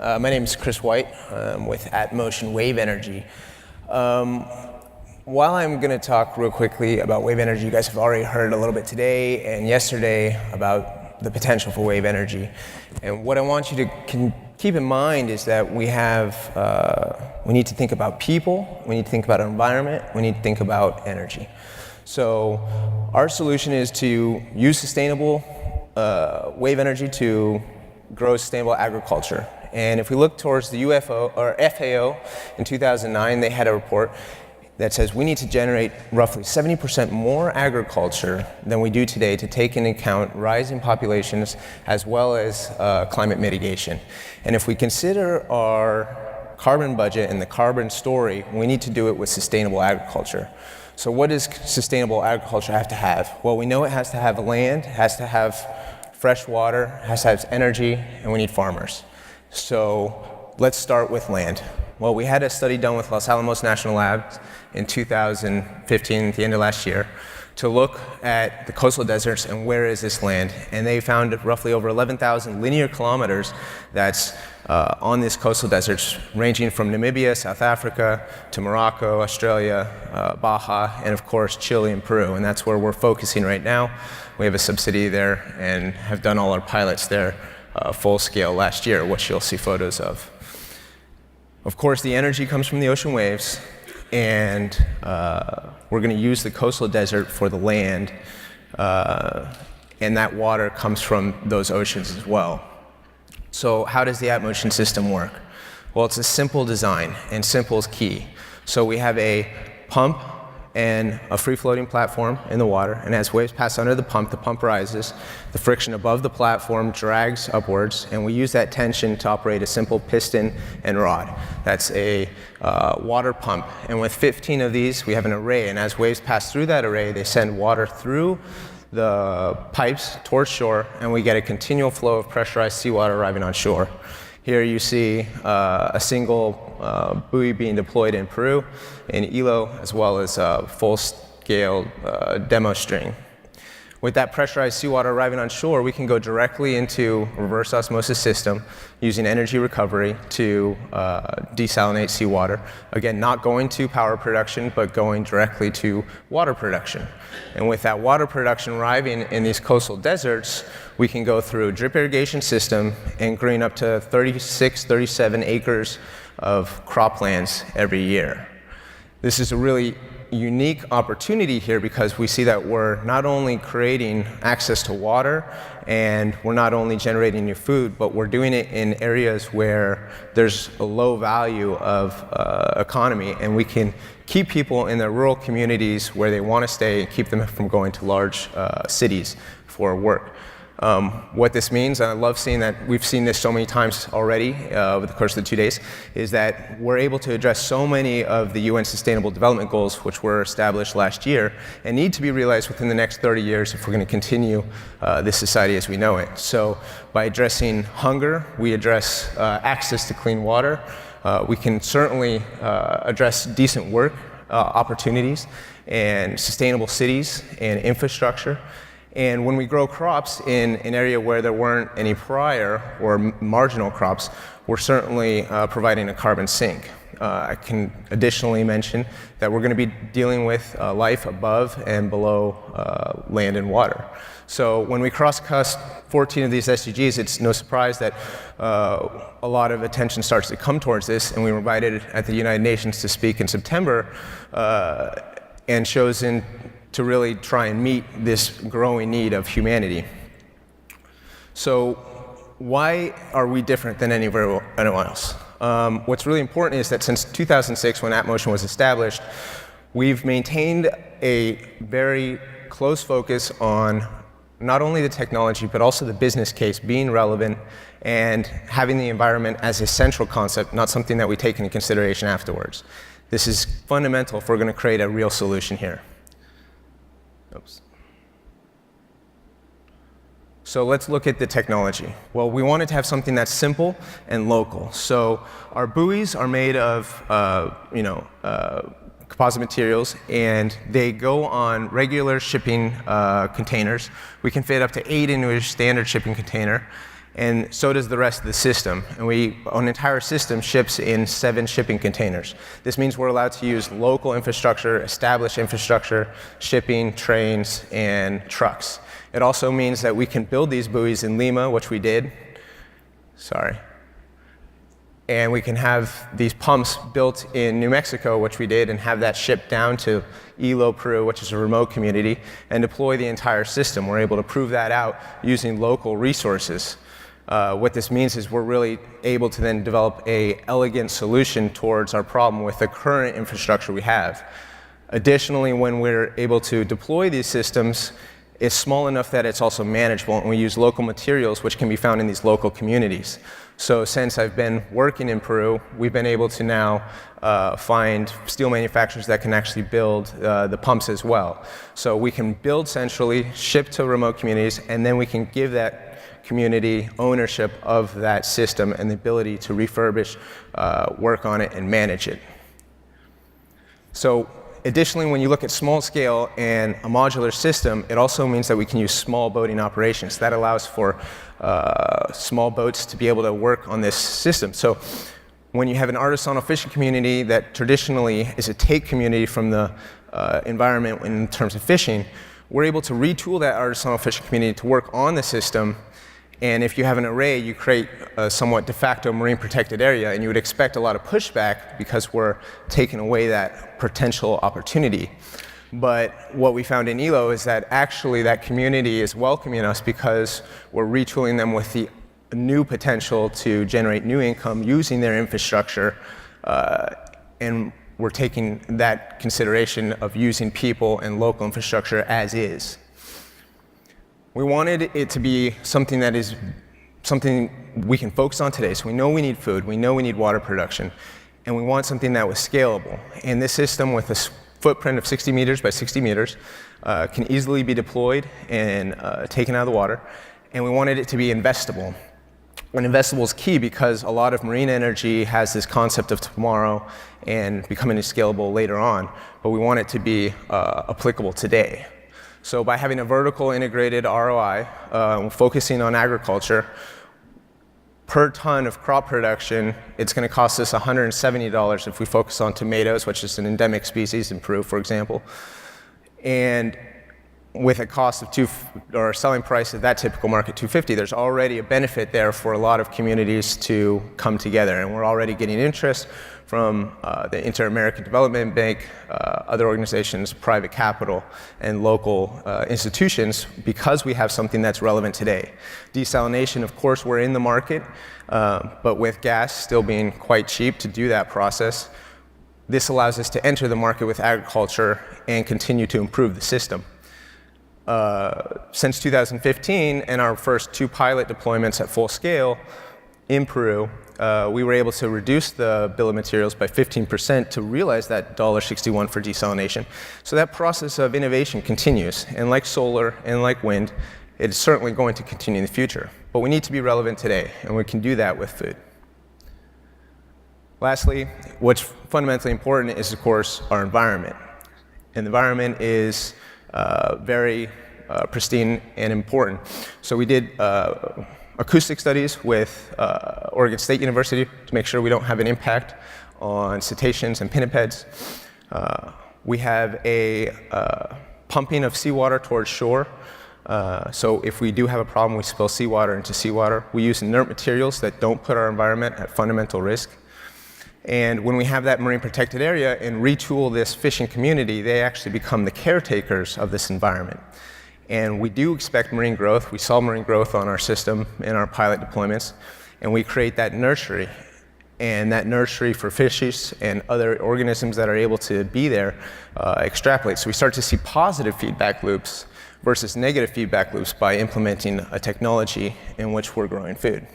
My name is Chris White. I'm with Atmocean Wave Energy. While I'm going to talk real quickly about wave energy, you guys have already heard a little bit today and yesterday about the potential for wave energy. And what I want you to keep in mind is that we need to think about people, we need to think about our environment, we need to think about energy. So our solution is to use sustainable wave energy to grow sustainable agriculture. And if we look towards the FAO in 2009, they had a report that says we need to generate roughly 70% more agriculture than we do today to take into account rising populations as well as climate mitigation. And if we consider our carbon budget and the carbon story, we need to do it with sustainable agriculture. So what does sustainable agriculture have to have? Well, we know it has to have land, it has to have fresh water, it has to have energy, and we need farmers. So let's start with land. Well, we had a study done with Los Alamos National Labs in 2015, at the end of last year, to look at the coastal deserts and where is this land. And they found roughly over 11,000 linear kilometers that's on these coastal deserts, ranging from Namibia, South Africa, to Morocco, Australia, Baja, and of course Chile and Peru. And that's where we're focusing right now. We have a subsidiary there and have done all our pilots there full scale last year, which you'll see photos of. Of course, the energy comes from the ocean waves, and we're going to use the coastal desert for the land, and that water comes from those oceans as well. So how does the Atmocean system work? Well, it's a simple design, and simple is key. So we have a pump and a free-floating platform in the water, and as waves pass under the pump rises, the friction above the platform drags upwards, and we use that tension to operate a simple piston and rod. That's a water pump, and with 15 of these, we have an array, and as waves pass through that array, they send water through the pipes towards shore, and we get a continual flow of pressurized seawater arriving on shore. Here you see a single buoy being deployed in Peru, in Ilo, as well as a full-scale demo string. With that pressurized seawater arriving on shore, we can go directly into reverse osmosis system using energy recovery to desalinate seawater. Again, not going to power production, but going directly to water production. And with that water production arriving in these coastal deserts, we can go through a drip irrigation system and green up to 36, 37 acres of croplands every year. This is a really unique opportunity here because we see that we're not only creating access to water and we're not only generating new food, but we're doing it in areas where there's a low value of economy, and we can keep people in their rural communities where they want to stay and keep them from going to large cities for work. What this means, and I love seeing that we've seen this so many times already over the course of the 2 days, is that we're able to address so many of the UN Sustainable Development Goals, which were established last year, and need to be realized within the next 30 years if we're going to continue this society as we know it. So by addressing hunger, we address access to clean water. We can certainly address decent work opportunities and sustainable cities and infrastructure. And when we grow crops in an area where there weren't any prior or marginal crops, we're certainly providing a carbon sink. I can additionally mention that we're going to be dealing with life above and below land and water. So when we cross-cut 14 of these SDGs, it's no surprise that a lot of attention starts to come towards this, and we were invited at the United Nations to speak in September and chosen to really try and meet this growing need of humanity. So why are we different than anyone else? What's really important is that since 2006, when Atmocean was established, we've maintained a very close focus on not only the technology, but also the business case being relevant and having the environment as a central concept, not something that we take into consideration afterwards. This is fundamental if we're going to create a real solution here. Oops. So let's look at the technology. Well, we wanted to have something that's simple and local. So our buoys are made of composite materials, and they go on regular shipping containers. We can fit up to 8 into a standard shipping container. and so does the rest of the system. And an entire system ships in 7 shipping containers. This means we're allowed to use local infrastructure, established infrastructure, shipping, trains, and trucks. It also means that we can build these buoys in Lima, which we did. Sorry. And we can have these pumps built in New Mexico, which we did, and have that shipped down to Hilo, Peru, which is a remote community, and deploy the entire system. We're able to prove that out using local resources. What this means is we're really able to then develop an elegant solution towards our problem with the current infrastructure we have. Additionally, when we're able to deploy these systems, it's small enough that it's also manageable, and we use local materials which can be found in these local communities. So since I've been working in Peru, we've been able to now find steel manufacturers that can actually build the pumps as well. So we can build centrally, ship to remote communities, and then we can give that community ownership of that system and the ability to refurbish, work on it, and manage it. So additionally, when you look at small scale and a modular system, it also means that we can use small boating operations. That allows for small boats to be able to work on this system. So when you have an artisanal fishing community that traditionally is a take community from the environment in terms of fishing, we're able to retool that artisanal fishing community to work on the system. And if you have an array, you create a somewhat de facto marine protected area, and you would expect a lot of pushback because we're taking away that potential opportunity. But what we found in Hilo is that actually that community is welcoming us because we're retooling them with the new potential to generate new income using their infrastructure, and we're taking that consideration of using people and local infrastructure as is. We wanted it to be something that is something we can focus on today. So we know we need food, we know we need water production, and we want something that was scalable. And this system with a footprint of 60 meters by 60 meters can easily be deployed and taken out of the water. And we wanted it to be investable. And investable is key because a lot of marine energy has this concept of tomorrow and becoming scalable later on, but we want it to be applicable today. So by having a vertical integrated ROI, focusing on agriculture, per ton of crop production, it's going to cost us $170 if we focus on tomatoes, which is an endemic species in Peru, for example. And with a cost of or a selling price of that typical market, $250, there's already a benefit there for a lot of communities to come together. And we're already getting interest from the Inter-American Development Bank, other organizations, private capital, and local institutions because we have something that's relevant today. Desalination, of course, we're in the market, but with gas still being quite cheap to do that process, this allows us to enter the market with agriculture and continue to improve the system. Since 2015 and our first 2 pilot deployments at full scale in Peru, we were able to reduce the bill of materials by 15% to realize that $1.61 for desalination. So that process of innovation continues, and like solar and like wind, it is certainly going to continue in the future. But we need to be relevant today, and we can do that with food. Lastly, what's fundamentally important is, of course, our environment. And the environment is very pristine and important. So we did acoustic studies with Oregon State University to make sure we don't have an impact on cetaceans and pinnipeds. We have a pumping of seawater towards shore. So if we do have a problem, we spill seawater into seawater. We use inert materials that don't put our environment at fundamental risk. And when we have that marine protected area and retool this fishing community, they actually become the caretakers of this environment. And we do expect marine growth. We saw marine growth on our system in our pilot deployments, and we create that nursery. And that nursery for fishes and other organisms that are able to be there extrapolate. So we start to see positive feedback loops versus negative feedback loops by implementing a technology in which we're growing food.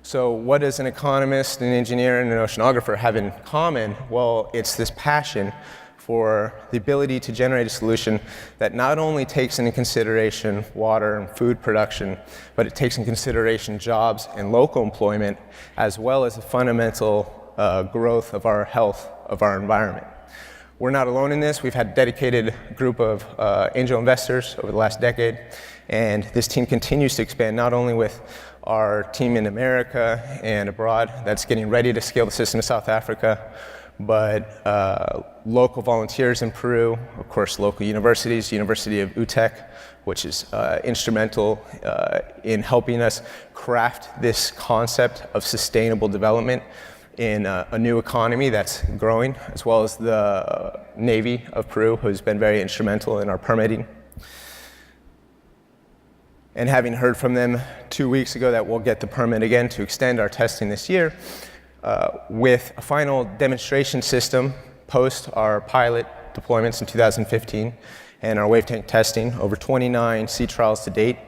So what does an economist, an engineer, and an oceanographer have in common? Well, it's this passion for the ability to generate a solution that not only takes into consideration water and food production, but it takes into consideration jobs and local employment, as well as the fundamental growth of our health of our environment. we're not alone in this. We've had a dedicated group of angel investors over the last decade, and this team continues to expand not only with our team in America and abroad that's getting ready to scale the system to South Africa, but local volunteers in Peru, of course local universities, University of Utrecht, which is instrumental in helping us craft this concept of sustainable development in a new economy that's growing, as well as the Navy of Peru, who's been very instrumental in our permitting. And having heard from them 2 weeks ago that we'll get the permit again to extend our testing this year, with a final demonstration system post our pilot deployments in 2015 and our wave tank testing, over 29 sea trials to date.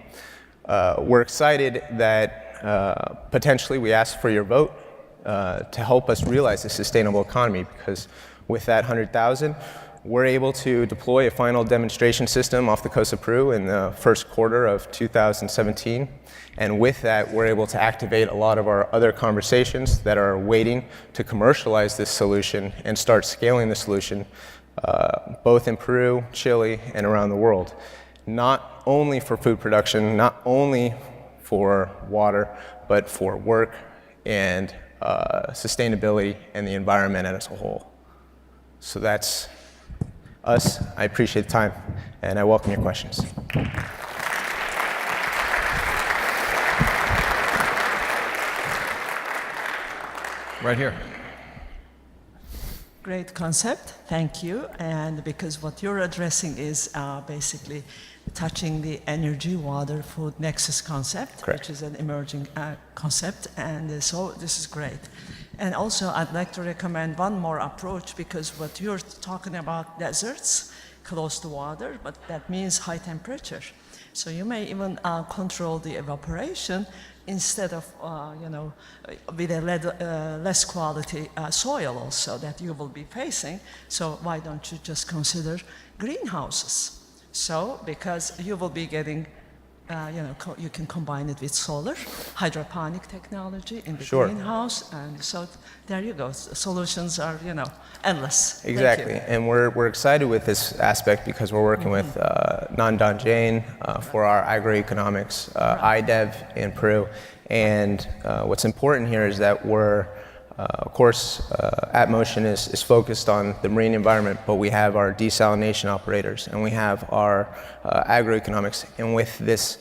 We're excited that potentially we ask for your vote to help us realize the sustainable economy, because with that 100,000, we're able to deploy a final demonstration system off the coast of Peru in the first quarter of 2017. And with that, we're able to activate a lot of our other conversations that are waiting to commercialize this solution and start scaling the solution, both in Peru, Chile, and around the world. Not only for food production, not only for water, but for work and sustainability and the environment as a whole. So that's us. I appreciate the time, and I welcome your questions. Right here. Great concept, thank you. And because what you're addressing is basically touching the energy, water, food nexus concept, Correct. Which is an emerging concept, and so this is great. And also, I'd like to recommend one more approach, because what you're talking about, deserts close to water, but that means high temperature. So you may even control the evaporation instead of, with a less quality soil also that you will be facing. So why don't you just consider greenhouses? So, because you will be getting, you can combine it with solar, hydroponic technology in the Sure. greenhouse, and so there you go. Solutions are, endless. Exactly, and we're excited with this aspect because we're working with Nandan Jain for our agroeconomics, IDEV in Peru, and what's important here is that we're, of course, Atmocean is focused on the marine environment, but we have our desalination operators and we have our agroeconomics, and with this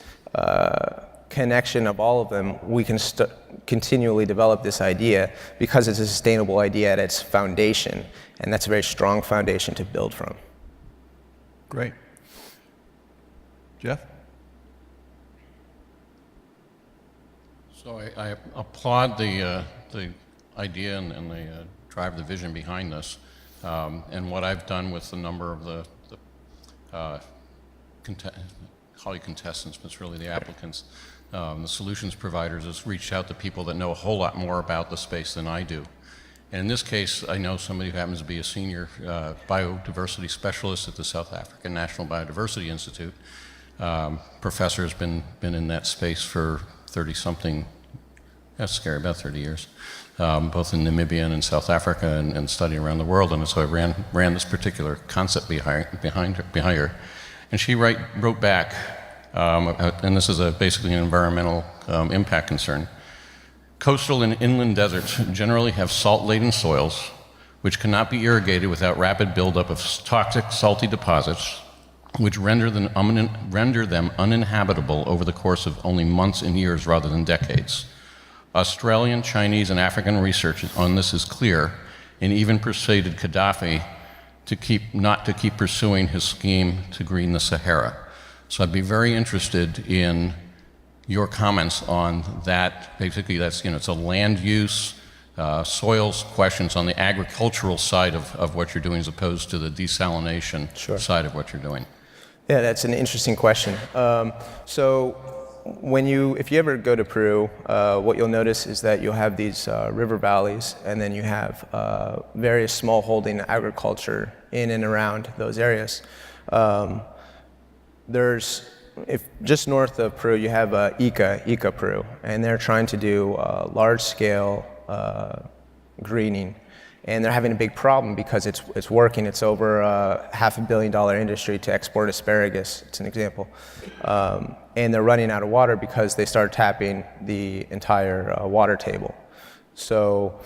connection of all of them, we can continually develop this idea because it's a sustainable idea at its foundation, and that's a very strong foundation to build from. Great. Jeff? So I applaud the idea and the drive, the vision behind this, and what I've done with a number of the contestants, but it's really the applicants, the solutions providers, is reached out to people that know a whole lot more about the space than I do. And in this case, I know somebody who happens to be a senior biodiversity specialist at the South African National Biodiversity Institute. Professor has been in that space for 30-something, that's scary, about 30 years. Both in Namibia and in South Africa, and studying around the world. And so I ran this particular concept behind her. And she wrote back, and this is basically an environmental impact concern. Coastal and inland deserts generally have salt-laden soils, which cannot be irrigated without rapid buildup of toxic, salty deposits, which render them uninhabitable over the course of only months and years rather than decades. Australian, Chinese, and African research on this is clear, and even persuaded Gaddafi not to keep pursuing his scheme to green the Sahara. So I'd be very interested in your comments on that. Basically, that's, it's a land use, soils questions on the agricultural side of what you're doing, as opposed to the desalination side of what you're doing. Yeah, that's an interesting question. So if you ever go to Peru, what you'll notice is that you'll have these river valleys, and then you have various small holding agriculture in and around those areas. Just north of Peru, you have Ica Peru, and they're trying to do large scale greening. and they're having a big problem because it's working. It's over a $500 million industry to export asparagus. It's an example. And they're running out of water because they start tapping the entire water table. So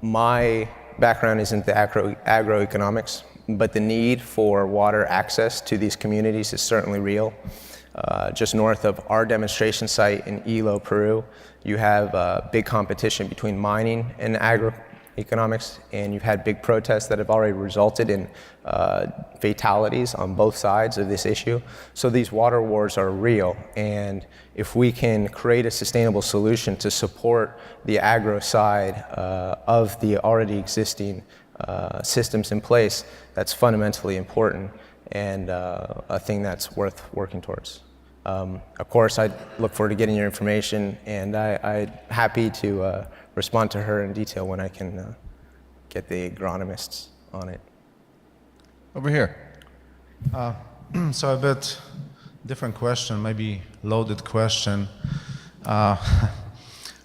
my background isn't the agroeconomics, but the need for water access to these communities is certainly real. Just north of our demonstration site in Ilo, Peru, you have big competition between mining and agroeconomics, and you've had big protests that have already resulted in fatalities on both sides of this issue. So these water wars are real, and if we can create a sustainable solution to support the agro side of the already existing systems in place, that's fundamentally important and a thing that's worth working towards. Of course, I look forward to getting your information, and I'm happy to respond to her in detail when I can get the agronomists on it. Over here. So a bit different question, maybe loaded question.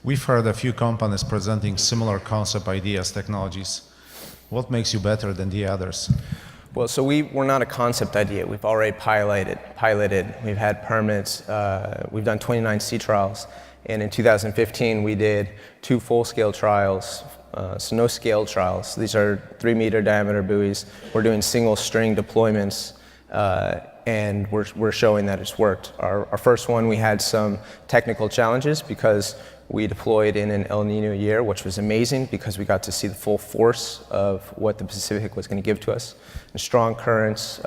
We've heard a few companies presenting similar concept ideas, technologies. What makes you better than the others? Well, so we're not a concept idea. We've already piloted. We've had permits. We've done 29 sea trials. And in 2015, we did 2 full-scale trials, so no scale trials. These are 3-meter diameter buoys. We're doing single string deployments, and we're showing that it's worked. Our first one, we had some technical challenges because we deployed in an El Nino year, which was amazing because we got to see the full force of what the Pacific was going to give to us. And strong currents,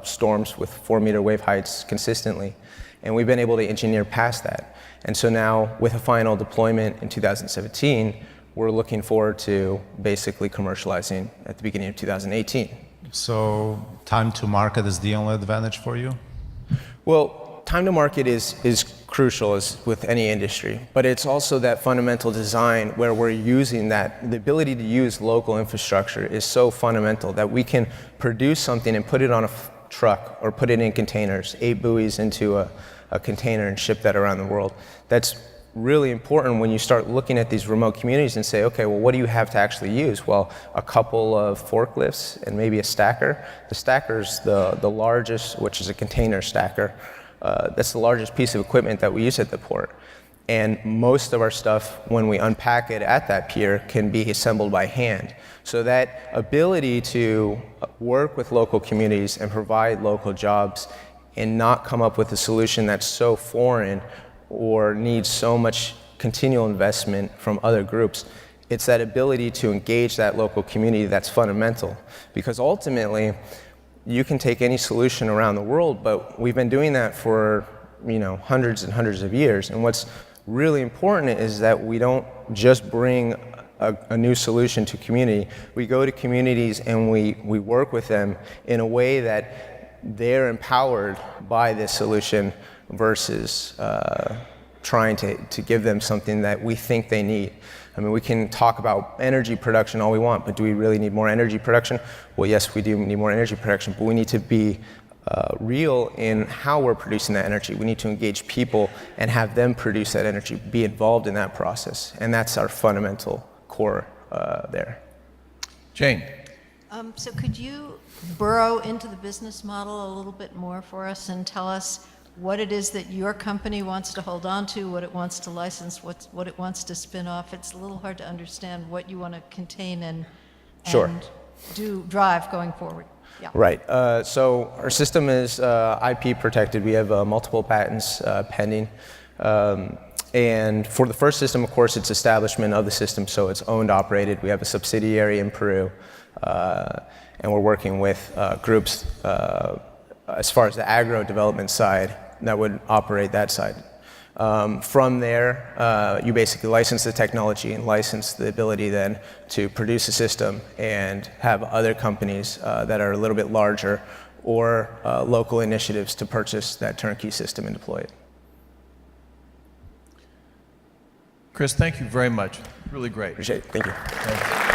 storms with 4-meter wave heights consistently. And we've been able to engineer past that. And so now, with a final deployment in 2017, we're looking forward to basically commercializing at the beginning of 2018. So time to market is the only advantage for you? Well, time to market is crucial as with any industry, but it's also that fundamental design where we're using that. The ability to use local infrastructure is so fundamental that we can produce something and put it on a truck or put it in containers, 8 buoys into a container and ship that around the world. That's really important when you start looking at these remote communities and say, okay, well, what do you have to actually use? Well, a couple of forklifts and maybe a stacker. The stacker's the largest, which is a container stacker. That's the largest piece of equipment that we use at the port. And most of our stuff, when we unpack it at that pier, can be assembled by hand. So that ability to work with local communities and provide local jobs and not come up with a solution that's so foreign or needs so much continual investment from other groups, it's that ability to engage that local community that's fundamental. Because ultimately, you can take any solution around the world, but we've been doing that for hundreds and hundreds of years. And what's really important is that we don't just bring a new solution to community. We go to communities and we work with them in a way that they're empowered by this solution versus trying to give them something that we think they need. I mean, we can talk about energy production all we want, but do we really need more energy production? Well, yes, we do need more energy production, but we need to be real in how we're producing that energy. We need to engage people and have them produce that energy, be involved in that process, and that's our fundamental core there. Jane. So could you burrow into the business model a little bit more for us and tell us what it is that your company wants to hold on to, what it wants to license, what it wants to spin off? It's a little hard to understand what you want to contain and Sure. drive going forward. Yeah. Right. So our system is IP protected. We have multiple patents pending. And for the first system, of course, it's establishment of the system, so it's owned, operated. We have a subsidiary in Peru, and we're working with groups as far as the agro development side that would operate that side. From there, you basically license the technology and license the ability then to produce a system and have other companies that are a little bit larger or local initiatives to purchase that turnkey system and deploy it. Chris, thank you very much. Really great. Appreciate it. Thank you. Thank you.